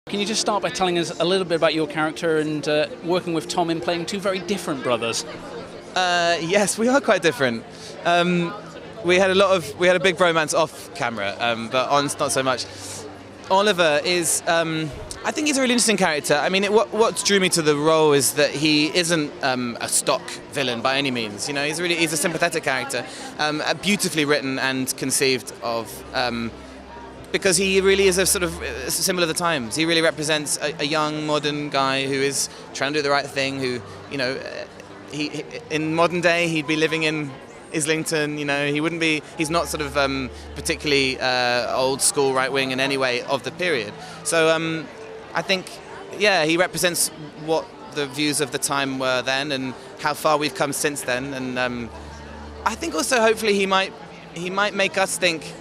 Can you just start by telling us a little bit about your character and working with Tom in playing two very different brothers? Yes, we are quite different. We had a big bromance off camera, but on not so much. Oliver is, I think he's a really interesting character. I mean, what drew me to the role is that he isn't a stock villain by any means. You know, he's a sympathetic character, beautifully written and conceived of. Because he really is a sort of a symbol of the times. He really represents a young, modern guy who is trying to do the right thing. Who, you know, he in modern day he'd be living in Islington. You know, he's not sort of particularly old school right wing in any way of the period. So I think, yeah, he represents what the views of the time were then and how far we've come since then. And I think also hopefully he might make us think.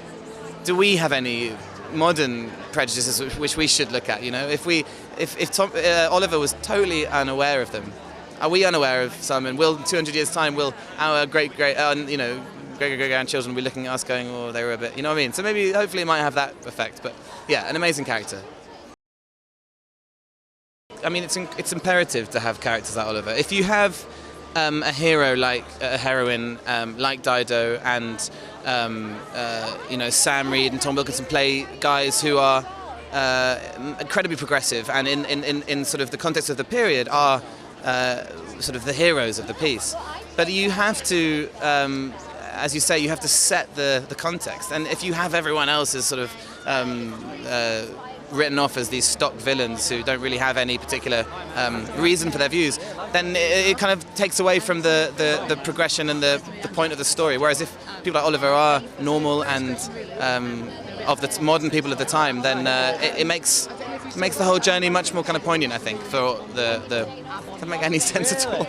Do we have any modern prejudices which we should look at? You know, if Oliver was totally unaware of them, are we unaware of some? And will 200 years time, will our great grandchildren be looking at us going, oh, they were a bit, you know what I mean? So maybe, hopefully, it might have that effect. But yeah, an amazing character. I mean, it's imperative to have characters like Oliver. If you have a hero like a heroine like Dido and Sam Reed and Tom Wilkinson play guys who are incredibly progressive and in sort of the context of the period are sort of the heroes of the piece. But you have to, as you say, you have to set the context. And if you have everyone else as sort of written off as these stock villains who don't really have any particular reason for their views, then it kind of takes away from the progression and the point of the story. Whereas if people like Oliver are normal and of the modern people of the time, then it makes the whole journey much more kind of poignant, I think, for the doesn't make any sense at all.